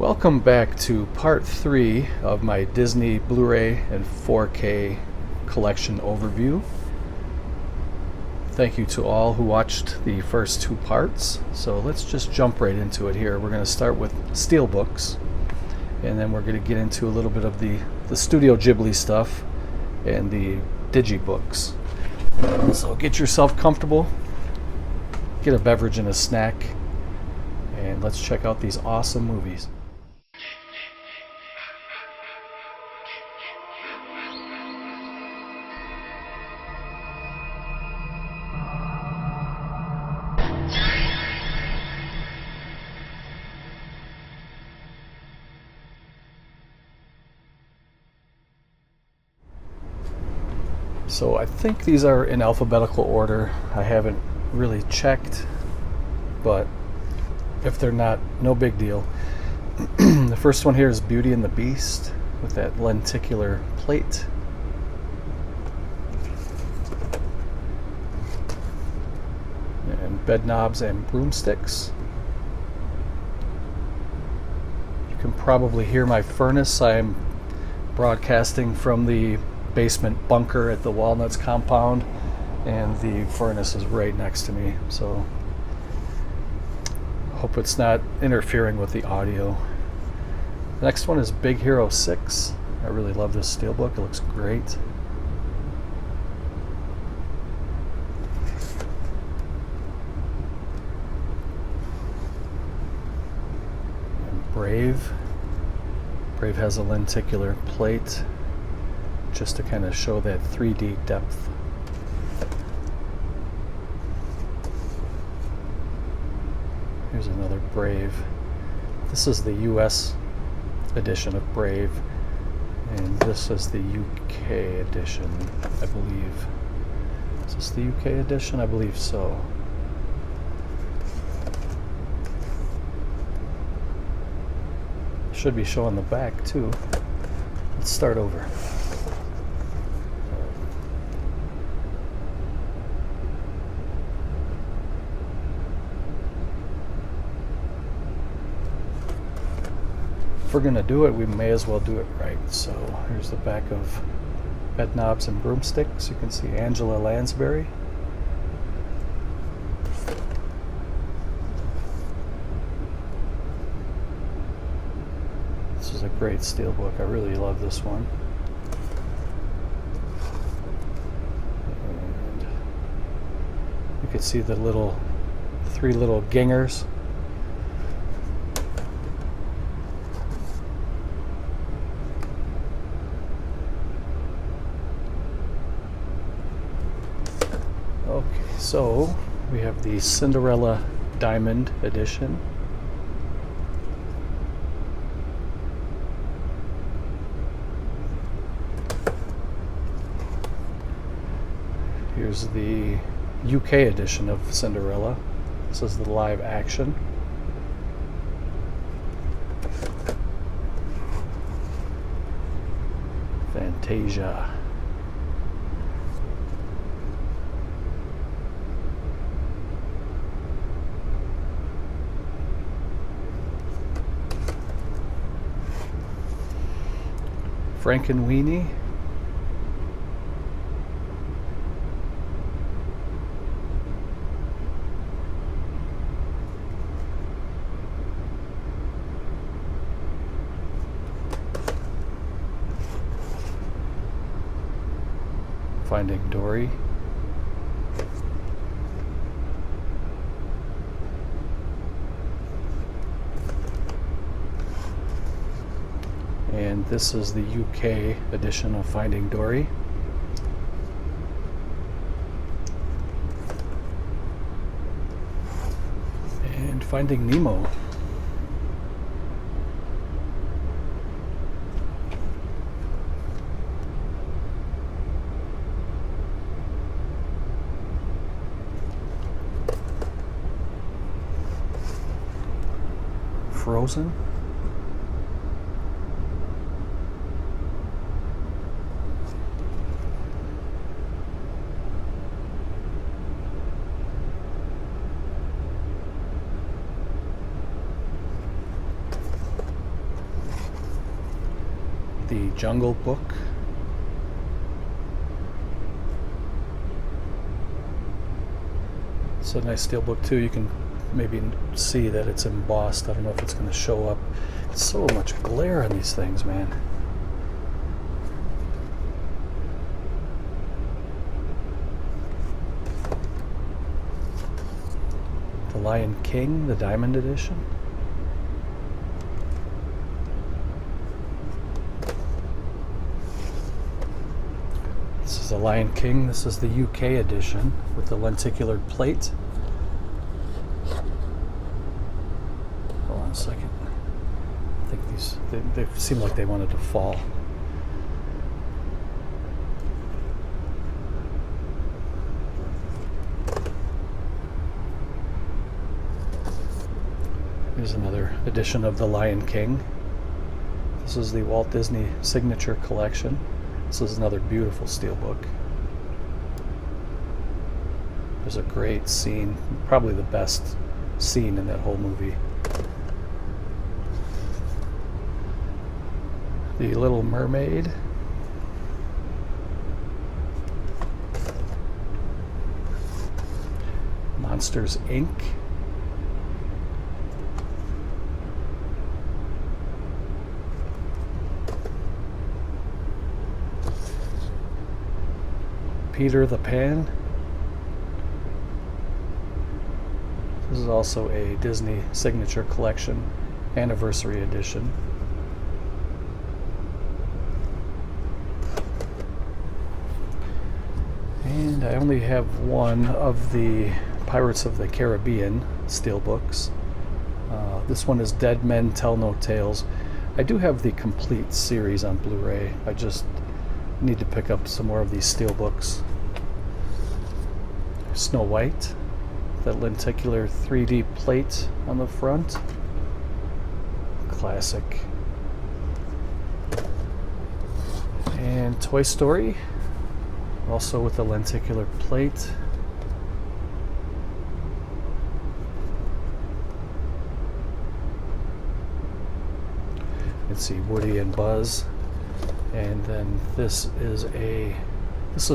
Welcome back to part 3 of my Disney Blu-ray and 4K collection overview. Thank you to all who watched the first 2 parts. So let's just jump right into it here. We're going to start with Steelbooks, and then we're going to get into a little bit of the Studio Ghibli stuff and the Digibooks. So get yourself comfortable, get a beverage and a snack, and let's check out these awesome movies. So I think these are in alphabetical order. I haven't really checked, but if they're not, no big deal. The first one here is Beauty and the Beast with that lenticular plate. And Bedknobs and Broomsticks. You can probably hear my furnace. I'm broadcasting from the basement bunker at the Walnuts compound, and the furnace is right next to me, so hope it's not interfering with the audio. The next one is Big Hero 6. I really love this steelbook. It looks great. And Brave has a lenticular plate just to kind of show that 3D depth. Here's another Brave. This is the US edition of Brave, and this is the UK edition, I believe. Is this the UK edition? I believe so. Should be showing the back too. Let's start over. If we're going to do it, we may as well do it right. So here's the back of Bedknobs and Broomsticks. You can see Angela Lansbury. This is a great steelbook. I really love this one. And you can see the 3 little gingers. Okay, so we have the Cinderella Diamond Edition. Here's the UK edition of Cinderella. This is the live action. Fantasia. Frankenweenie. Finding Dory. And this is the UK edition of Finding Dory. And Finding Nemo. Frozen. the Jungle Book. It's a nice steel book too. You can maybe see that it's embossed. I don't know if it's going to show up. It's so much glare on these things, man. The Lion King, the Diamond Edition. This is the Lion King. This is the UK edition with the lenticular plate. Hold on a second. I think these, they seem like they wanted to fall. Here's another edition of the Lion King. This is the Walt Disney Signature Collection. This is another beautiful steelbook. There's a great scene, probably the best scene in that whole movie. The Little Mermaid. Monsters, Inc. Peter the Pan. This is also a Disney Signature Collection Anniversary Edition. And I only have one of the Pirates of the Caribbean steelbooks. This one is Dead Men Tell No Tales. I do have the complete series on Blu-ray. I just need to pick up some more of these steelbooks. Snow White, that lenticular 3D plate on the front. Classic. And Toy Story, also with the lenticular plate. Let's see, Woody and Buzz. And then this is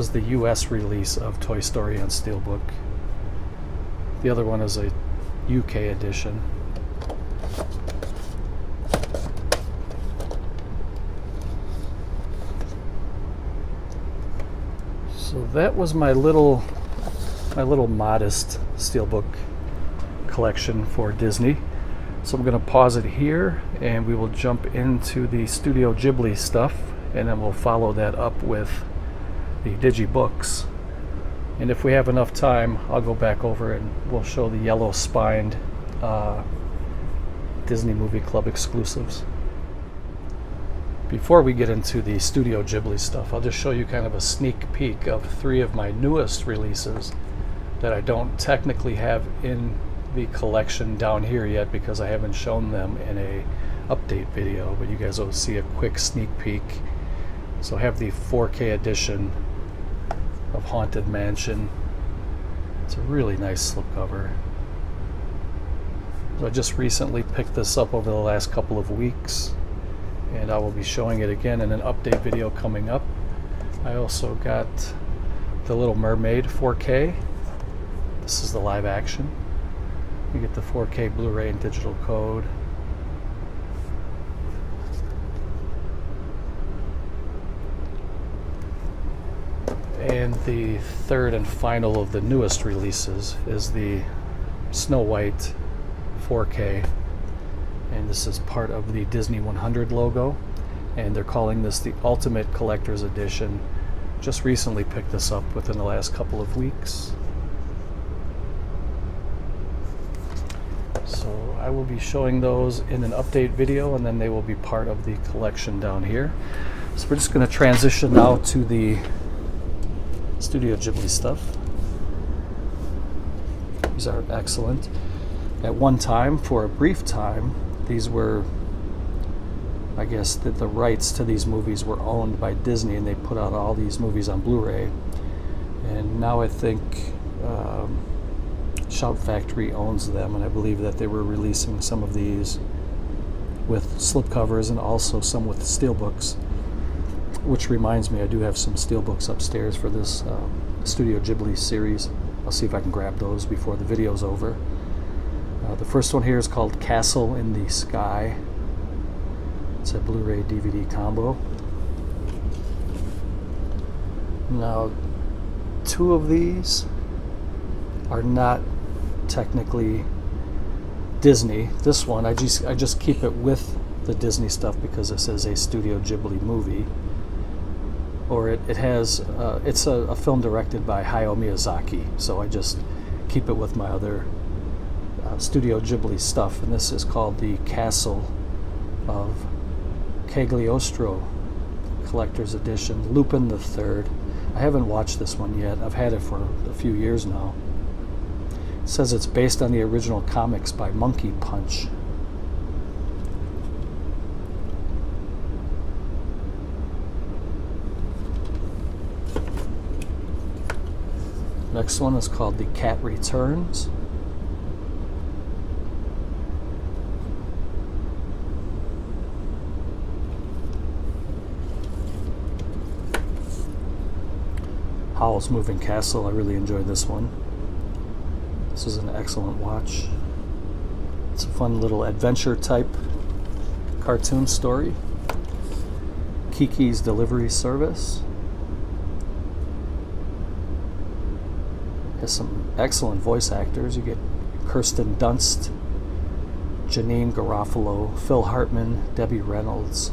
the US release of Toy Story on steelbook. The other one is a UK edition. So that was my little modest steelbook collection for Disney. So I'm going to pause it here and we will jump into the Studio Ghibli stuff, and then we'll follow that up with the Digibooks. And if we have enough time, I'll go back over and we'll show the yellow spined Disney Movie Club exclusives. Before we get into the Studio Ghibli stuff, I'll just show you kind of a sneak peek of 3 of my newest releases that I don't technically have in the collection down here yet because I haven't shown them in a update video, but you guys will see a quick sneak peek. So I have the 4K edition of Haunted Mansion. It's a really nice slipcover. So I just recently picked this up over the last couple of weeks, and I will be showing it again in an update video coming up. I also got The Little Mermaid 4K. This is the live action. You get the 4K Blu-ray and digital code. And the third and final of the newest releases is the Snow White 4K. And this is part of the Disney 100 logo. And they're calling this the Ultimate Collector's Edition. Just recently picked this up within the last couple of weeks. So I will be showing those in an update video, and then they will be part of the collection down here. So we're just going to transition now to the Studio Ghibli stuff. These are excellent. At one time, for a brief time, these were, I guess that the rights to these movies were owned by Disney, and they put out all these movies on Blu-ray. And now I think Shout Factory owns them, and I believe that they were releasing some of these with slipcovers and also some with steelbooks. which reminds me, I do have some steelbooks upstairs for this Studio Ghibli series. I'll see if I can grab those before the video's over. The first one here is called Castle in the Sky. It's a Blu-ray DVD combo. Now, two of these are not technically Disney. This one, I just keep it with the Disney stuff because this is a Studio Ghibli movie. Or it has, it's a film directed by Hayao Miyazaki, so I just keep it with my other Studio Ghibli stuff. And this is called The Castle of Cagliostro Collector's Edition, Lupin the Third. I haven't watched this one yet. I've had it for a few years now. It says it's based on the original comics by Monkey Punch. Next one is called The Cat Returns. Howl's Moving Castle. I really enjoyed this one. This is an excellent watch. It's a fun little adventure type cartoon story. Kiki's Delivery Service. Has some excellent voice actors. You get Kirsten Dunst, Janine Garofalo, Phil Hartman, Debbie Reynolds.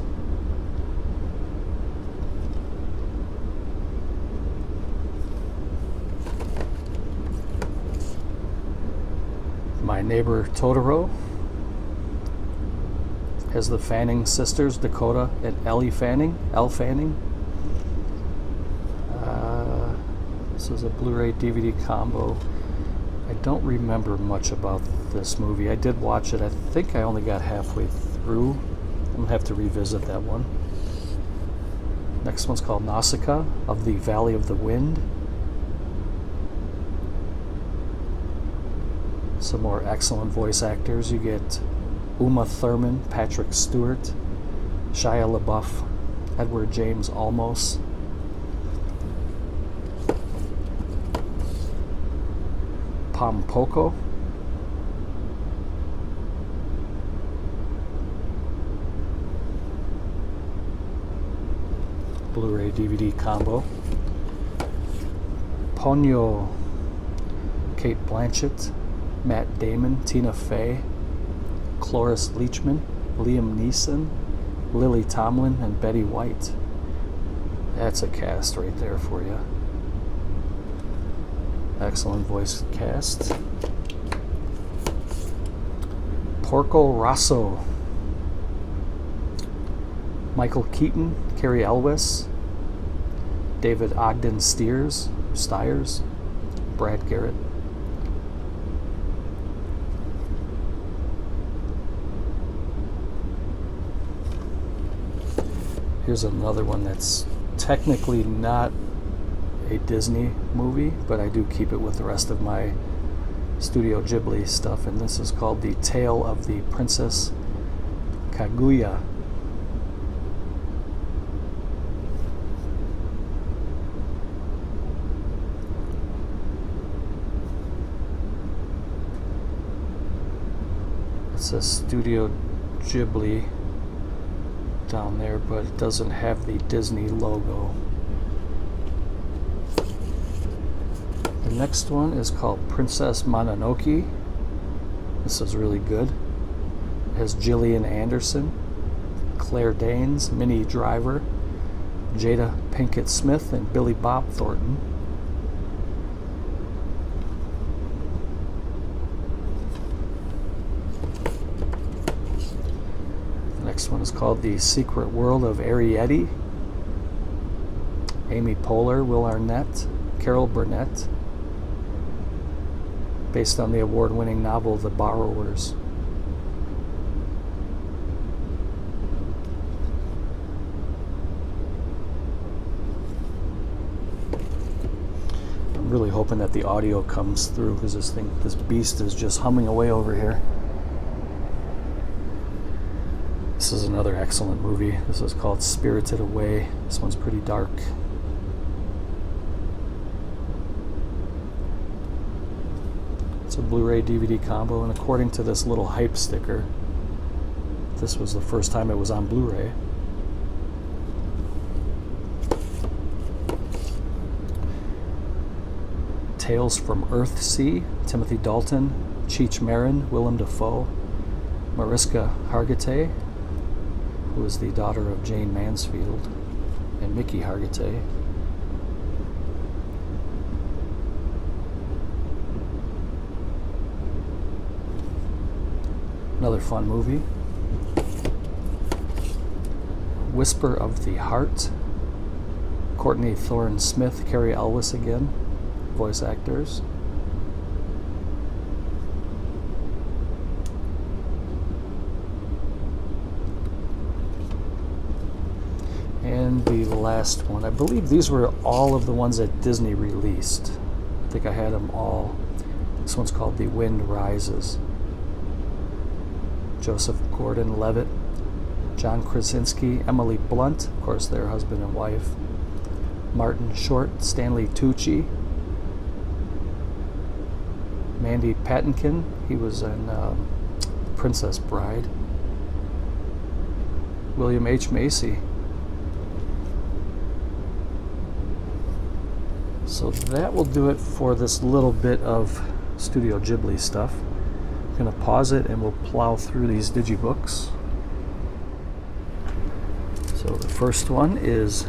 My Neighbor Totoro has the Fanning sisters, Dakota and Elle Fanning. This is a Blu-ray DVD combo. I don't remember much about this movie. I did watch it. I think I only got halfway through. I'm gonna have to revisit that one. Next one's called Nausicaa of the Valley of the Wind. Some more excellent voice actors. You get Uma Thurman, Patrick Stewart, Shia LaBeouf, Edward James Olmos. Pompoko. Blu-ray DVD combo. Ponyo, Kate Blanchett, Matt Damon, Tina Fey, Cloris Leachman, Liam Neeson, Lily Tomlin, and Betty White. That's a cast right there for you. Excellent voice cast. Porco Rosso. Michael Keaton, Cary Elwes, David Ogden Stiers, Brad Garrett. Here's another one that's technically not a Disney movie, but I do keep it with the rest of my Studio Ghibli stuff, and this is called The Tale of the Princess Kaguya. It says Studio Ghibli down there, but it doesn't have the Disney logo. The next one is called Princess Mononoke. This is really good. It has Gillian Anderson, Claire Danes, Minnie Driver, Jada Pinkett Smith, and Billy Bob Thornton. The next one is called The Secret World of Arrietty. Amy Poehler, Will Arnett, Carol Burnett. Based on the award-winning novel The Borrowers. I'm really hoping that the audio comes through because this beast is just humming away over here. This is another excellent movie. This is called Spirited Away. This one's pretty dark. It's a Blu-ray DVD combo, and according to this little hype sticker, this was the first time it was on Blu-ray. Tales from Earthsea, Timothy Dalton, Cheech Marin, Willem Dafoe, Mariska Hargitay, who was the daughter of Jane Mansfield, and Mickey Hargitay. Another fun movie. Whisper of the Heart. Courtney Thorne Smith, Carrie Elwes again, voice actors. And the last one, I believe these were all of the ones that Disney released. I think I had them all. This one's called The Wind Rises. Joseph Gordon-Levitt, John Krasinski, Emily Blunt, of course their husband and wife, Martin Short, Stanley Tucci, Mandy Patinkin, he was in Princess Bride, William H. Macy. So that will do it for this little bit of Studio Ghibli stuff. I'm going to pause it and we'll plow through these digibooks. So the first one is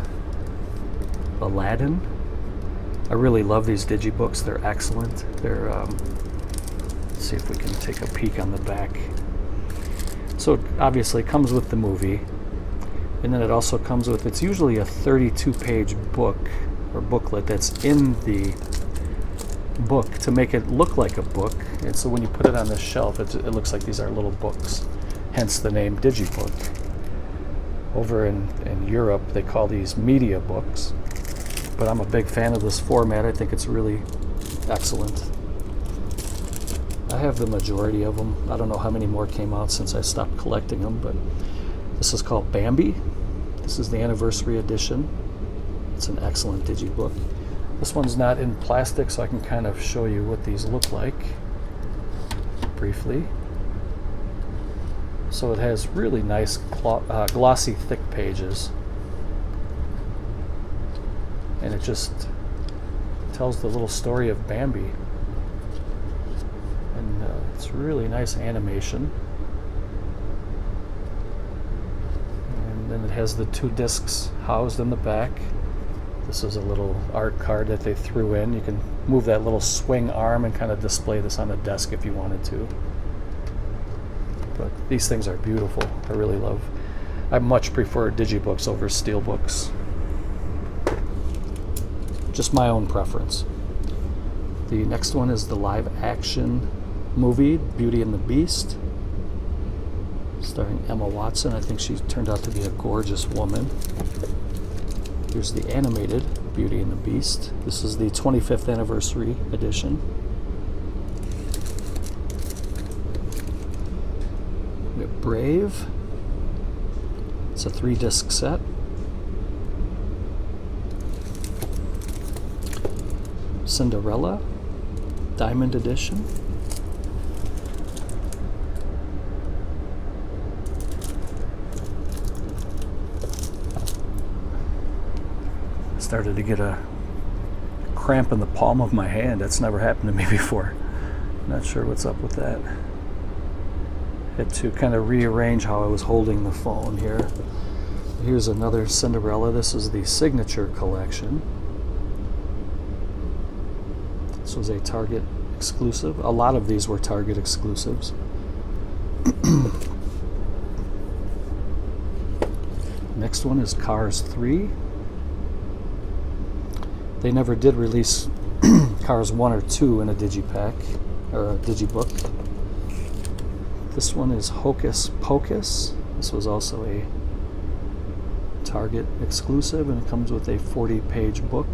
Aladdin. I really love these digibooks. They're excellent. They're let's see if we can take a peek on the back. So obviously it comes with the movie, and then it also comes with, it's usually a 32-page book or booklet that's in the book to make it look like a book. And so when you put it on the shelf, it looks like these are little books, hence the name digibook. Over in Europe, they call these media books, but I'm a big fan of this format. I think it's really excellent. I have the majority of them. I don't know how many more came out since I stopped collecting them, but this is called Bambi. This is the anniversary edition. It's an excellent digibook. This one's not in plastic, so I can kind of show you what these look like briefly. So it has really nice glossy thick pages, and it just tells the little story of Bambi, and it's really nice animation. And then it has the 2 discs housed in the back. This is a little art card that they threw in. You can move that little swing arm and kind of display this on a desk if you wanted to. But these things are beautiful. I really love. I much prefer digibooks over steelbooks. Just my own preference. The next one is the live action movie, Beauty and the Beast, starring Emma Watson. I think she turned out to be a gorgeous woman. Here's the animated Beauty and the Beast. This is the 25th anniversary edition. We have Brave. It's a 3-disc set. Cinderella, Diamond Edition. Started to get a cramp in the palm of my hand. That's never happened to me before. Not sure what's up with that. Had to kind of rearrange how I was holding the phone here. Here's another Cinderella. This is the Signature Collection. This was a Target exclusive. A lot of these were Target exclusives. Next one is Cars 3. They never did release Cars 1 or 2 in a digipack or a digibook. This one is Hocus Pocus. This was also a Target exclusive, and it comes with a 40-page book.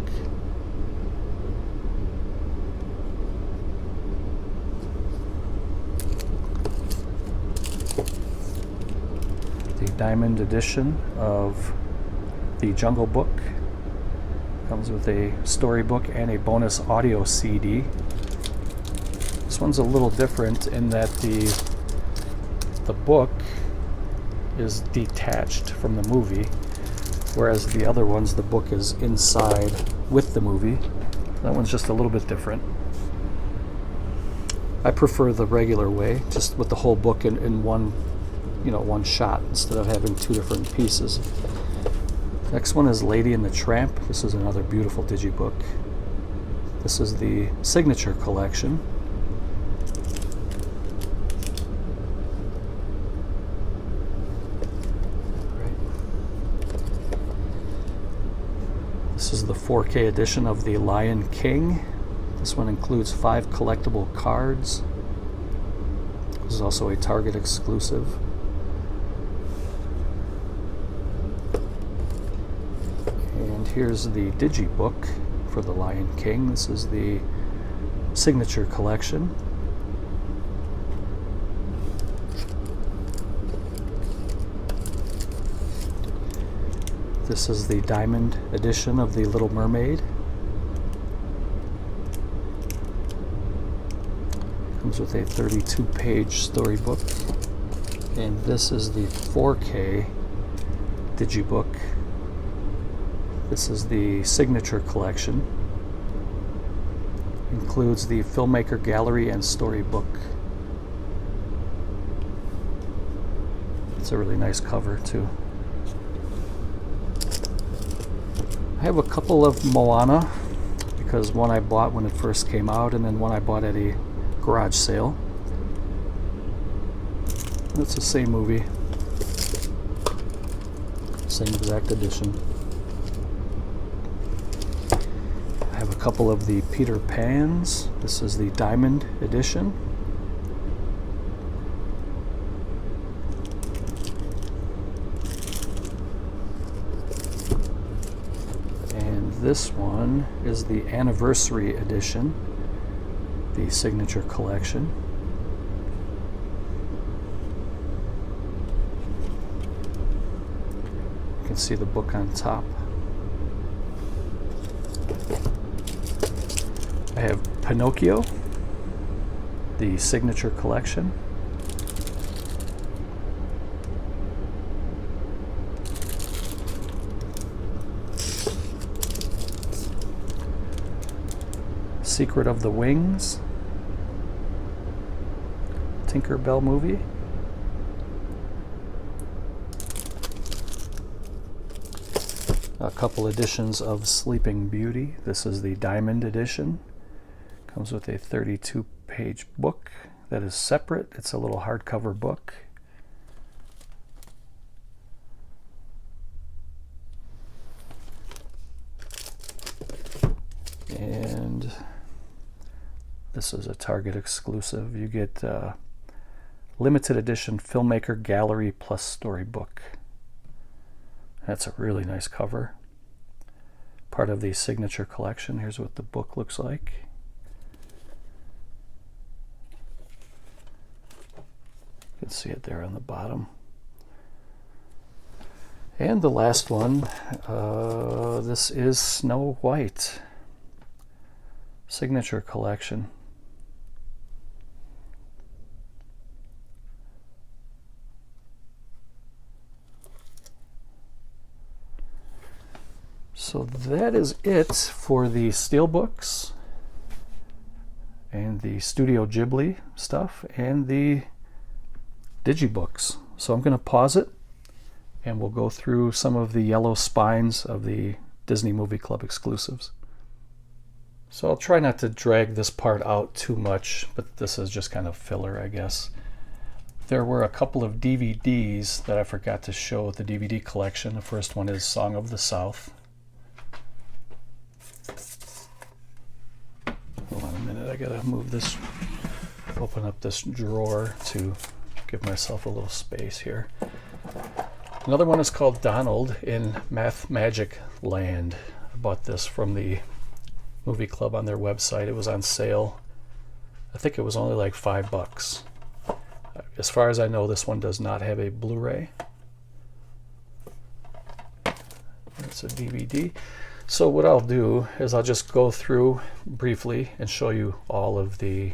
The diamond edition of The Jungle Book. Comes with a storybook and a bonus audio CD. This one's a little different in that the book is detached from the movie, whereas the other ones, the book is inside with the movie. That one's just a little bit different. I prefer the regular way, just with the whole book in one, one shot instead of having two different pieces. Next one is Lady and the Tramp. This is another beautiful digibook. This is the Signature Collection. This is the 4K edition of The Lion King. This one includes 5 collectible cards. This is also a Target exclusive. And here's the digibook for The Lion King. This is the Signature Collection. This is the diamond edition of The Little Mermaid. Comes with a 32-page storybook. And this is the 4K digibook. This is the Signature Collection. Includes the filmmaker gallery and storybook. It's a really nice cover too. I have a couple of Moana, because one I bought when it first came out, and then one I bought at a garage sale. It's the same movie, same exact edition. I have a couple of the Peter Pans. This is the Diamond edition. This one is the Anniversary Edition, the Signature Collection. You can see the book on top. I have Pinocchio, the Signature Collection. Secret of the Wings, Tinkerbell movie. A couple editions of Sleeping Beauty. This is the Diamond edition. Comes with a 32-page book that is separate. It's a little hardcover book. And this is a Target exclusive. You get limited edition filmmaker gallery plus storybook. That's a really nice cover. Part of the Signature Collection. Here's what the book looks like. You can see it there on the bottom. And the last one, this is Snow White. Signature Collection. So that is it for the steelbooks and the Studio Ghibli stuff and the digibooks. So I'm going to pause it and we'll go through some of the yellow spines of the Disney Movie Club exclusives. So I'll try not to drag this part out too much, but this is just kind of filler, I guess. There were a couple of DVDs that I forgot to show with the DVD collection. The first one is Song of the South. Hold on a minute, I gotta move this, open up this drawer to give myself a little space here. Another one is called Donald in Math Magic Land. I bought this from the Movie Club on their website. It was on sale. I think it was only like $5. As far as I know, this one does not have a Blu-ray. It's a DVD. So what I'll do is I'll just go through briefly and show you all of the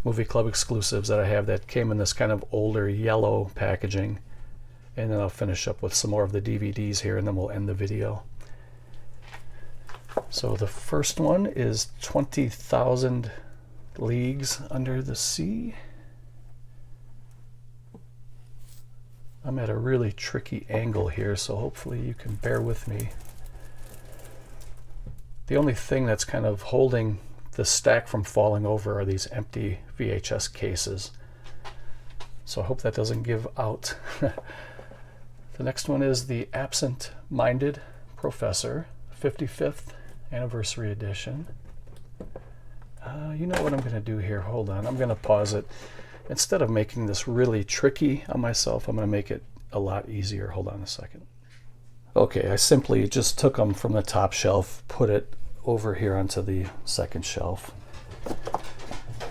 Movie Club exclusives that I have that came in this kind of older yellow packaging. And then I'll finish up with some more of the DVDs here, and then we'll end the video. So the first one is 20,000 Leagues Under the Sea. I'm at a really tricky angle here, so hopefully you can bear with me. The only thing that's kind of holding the stack from falling over are these empty VHS cases. So I hope that doesn't give out. The next one is the Absent-Minded Professor, 55th Anniversary Edition. You know what I'm going to do here? Hold on. I'm going to pause it. Instead of making this really tricky on myself, I'm going to make it a lot easier. Hold on a second. Okay, I simply just took them from the top shelf, put it over here onto the second shelf.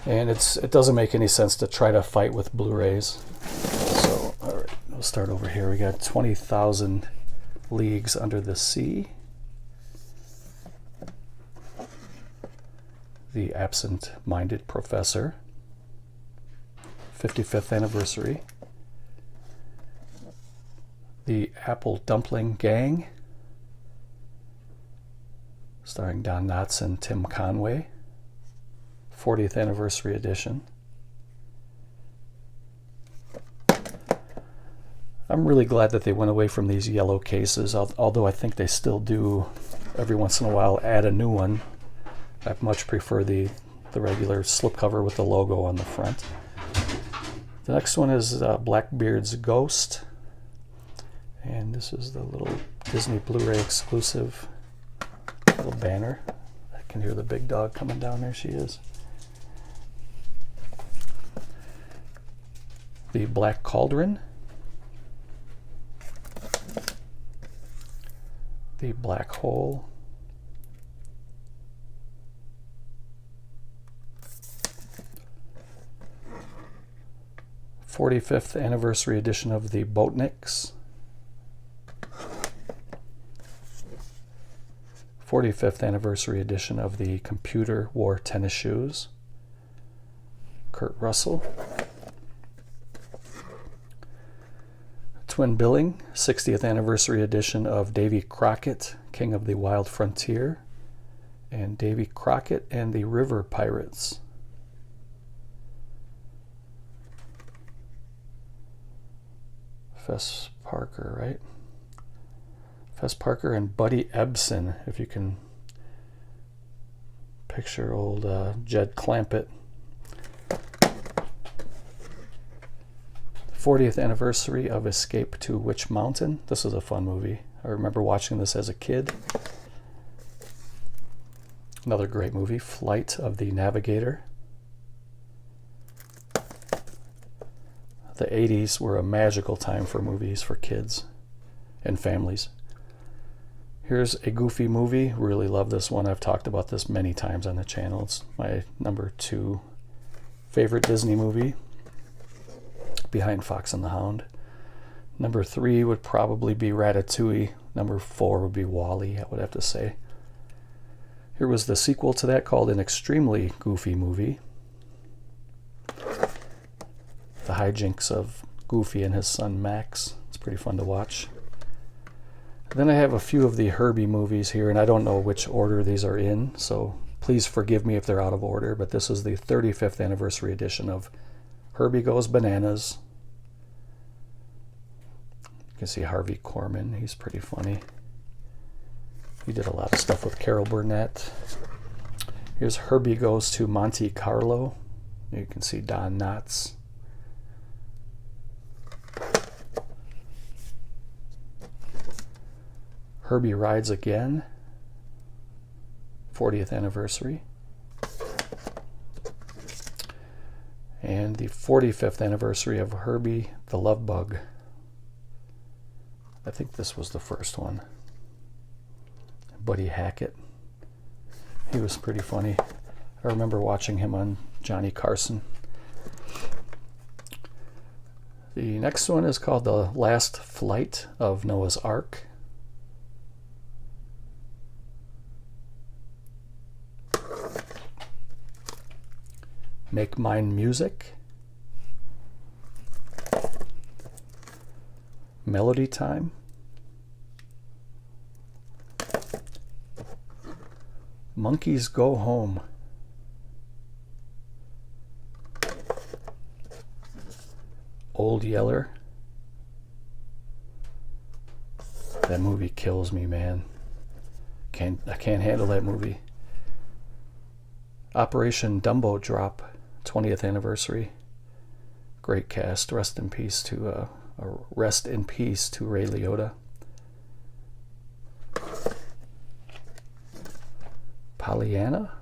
And it doesn't make any sense to try to fight with Blu-rays. So, all right, we'll start over here. We got 20,000 Leagues Under the Sea. The Absent-Minded Professor, 55th Anniversary. The Apple Dumpling Gang, starring Don Knotts and Tim Conway, 40th Anniversary Edition. I'm really glad that they went away from these yellow cases, although I think they still do every once in a while add a new one. I much prefer the regular slipcover with the logo on the front. The next one is Blackbeard's Ghost. And this is the little Disney Blu-ray exclusive little banner. I can hear the big dog coming down. There she is. The Black Cauldron. The Black Hole. The 45th Anniversary Edition of the Boatniks. 45th Anniversary Edition of the Computer Wore Tennis Shoes, Kurt Russell. Twin Billing, 60th Anniversary Edition of Davy Crockett, King of the Wild Frontier, and Davy Crockett and the River Pirates. Fess Parker, right? Fess Parker and Buddy Ebsen, if you can picture old Jed Clampett. 40th Anniversary of Escape to Witch Mountain. This is a fun movie. I remember watching this as a kid. Another great movie, Flight of the Navigator. The 80s were a magical time for movies for kids and families. Here's a Goofy movie. Really love this one. I've talked about this many times on the channel. It's my number 2 favorite Disney movie, behind Fox and the Hound. Number 3 would probably be Ratatouille. Number 4 would be WALL-E, I would have to say. Here was the sequel to that called An Extremely Goofy Movie. The hijinks of Goofy and his son Max. It's pretty fun to watch. Then I have a few of the Herbie movies here, and I don't know which order these are in, so please forgive me if they're out of order, but this is the 35th Anniversary Edition of Herbie Goes Bananas. You can see Harvey Korman. He's pretty funny. He did a lot of stuff with Carol Burnett. Here's Herbie Goes to Monte Carlo. You can see Don Knotts. Herbie Rides Again, 40th Anniversary. And the 45th Anniversary of Herbie the Love Bug. I think this was the first one. Buddy Hackett. He was pretty funny. I remember watching him on Johnny Carson. The next one is called The Last Flight of Noah's Ark. Make Mine Music, Melody Time, Monkeys Go Home, Old Yeller. That movie kills me, man. I can't handle that movie. Operation Dumbo Drop, 20th anniversary. Great cast. Rest in peace to Ray Liotta. Pollyanna.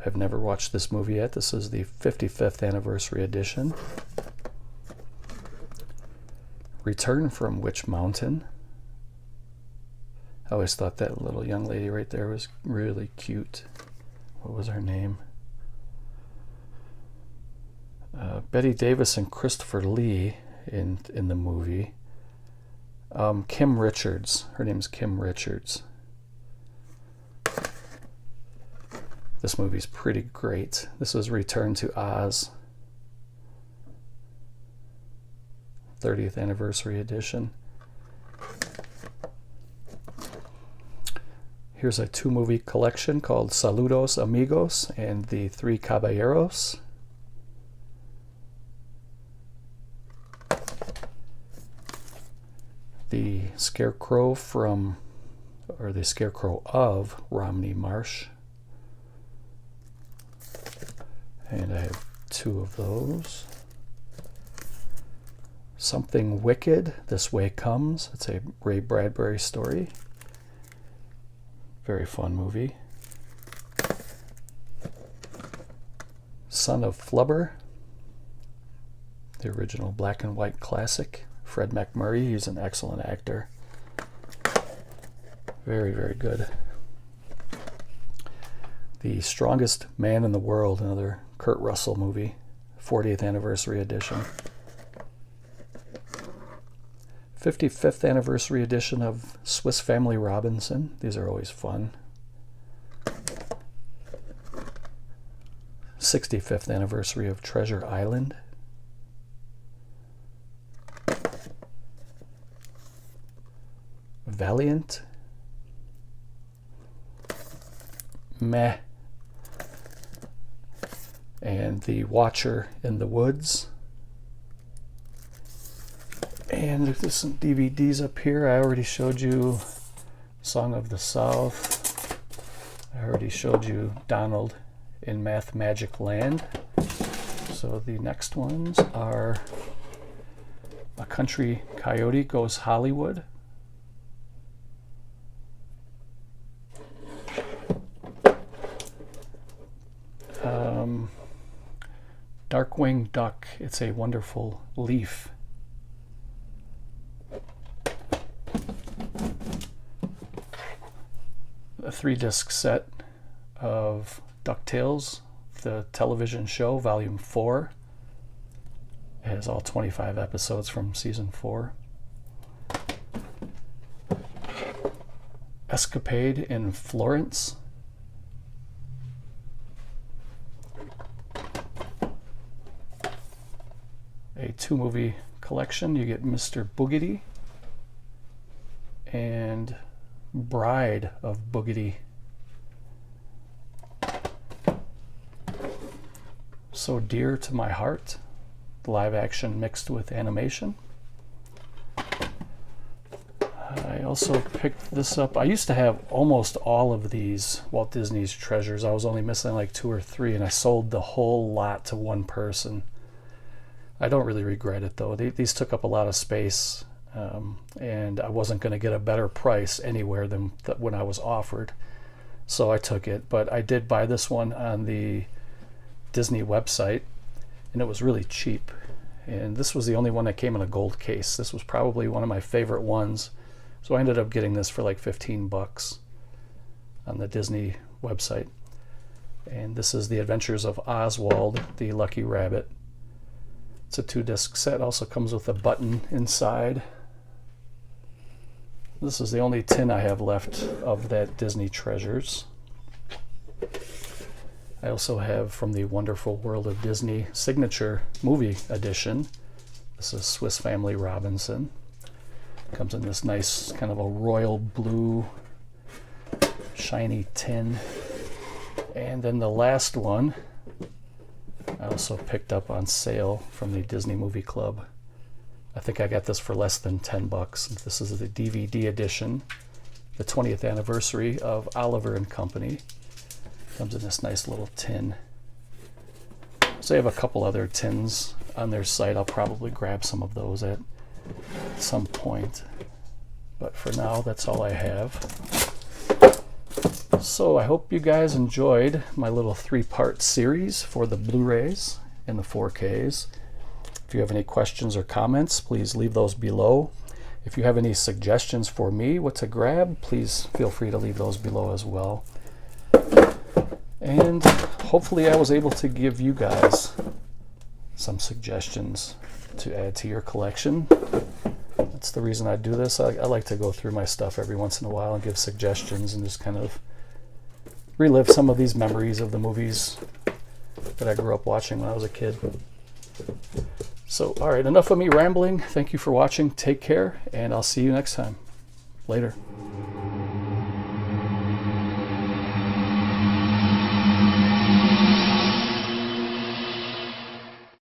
I've never watched this movie yet. This is the 55th anniversary edition. Return from Witch Mountain. I always thought that little young lady right there was really cute. What was her name? Betty Davis and Christopher Lee in the movie. Kim Richards. Her name's Kim Richards. This movie's pretty great. This was Return to Oz, 30th anniversary edition. Here's a 2-movie collection called Saludos Amigos and The Three Caballeros. The Scarecrow the Scarecrow of Romney Marsh. And I have 2 of those. Something Wicked, This Way Comes. It's a Ray Bradbury story. Very fun movie. Son of Flubber, the original black and white classic. Fred MacMurray, he's an excellent actor. Very, very good. The Strongest Man in the World, another Kurt Russell movie, 40th anniversary edition. 55th anniversary edition of Swiss Family Robinson. These are always fun. 65th anniversary of Treasure Island. Valiant. Meh. And The Watcher in the Woods. And there's some DVDs up here. I already showed you Song of the South. I already showed you Donald in Math Magic Land. So the next ones are A Country Coyote Goes Hollywood. Darkwing Duck, It's a Wonderful Leaf. A 3-disc set of DuckTales, the television show, Volume 4. It has all 25 episodes from Season 4. Escapade in Florence. A 2-movie collection. You get Mr. Boogedy and Bride of Boogedy. So Dear to My Heart, live action mixed with animation. I also picked this up. I used to have almost all of these Walt Disney's Treasures. I was only missing like 2 or 3, and I sold the whole lot to one person. I don't really regret it though. These took up a lot of space, and I wasn't going to get a better price anywhere than when I was offered, so I took it. But I did buy this one on the Disney website, and it was really cheap. And this was the only one that came in a gold case. This was probably one of my favorite ones, so I ended up getting this for like $15 on the Disney website. And this is The Adventures of Oswald the Lucky Rabbit. It's a 2-disc set. Also comes with a button inside. This is the only tin I have left of that Disney Treasures. I also have from the Wonderful World of Disney Signature Movie Edition. This is Swiss Family Robinson. Comes in this nice kind of a royal blue shiny tin. And then the last one I also picked up on sale from the Disney Movie Club. I think I got this for less than $10. This is the DVD edition, the 20th anniversary of Oliver and Company. Comes in this nice little tin. So they have a couple other tins on their site. I'll probably grab some of those at some point. But for now, that's all I have. So I hope you guys enjoyed my little 3-part series for the Blu-rays and the 4Ks. If you have any questions or comments, please leave those below. If you have any suggestions for me what to grab, please feel free to leave those below as well. And hopefully I was able to give you guys some suggestions to add to your collection. That's the reason I do this. I like to go through my stuff every once in a while and give suggestions and just kind of relive some of these memories of the movies that I grew up watching when I was a kid. So, all right, enough of me rambling. Thank you for watching. Take care, and I'll see you next time. Later.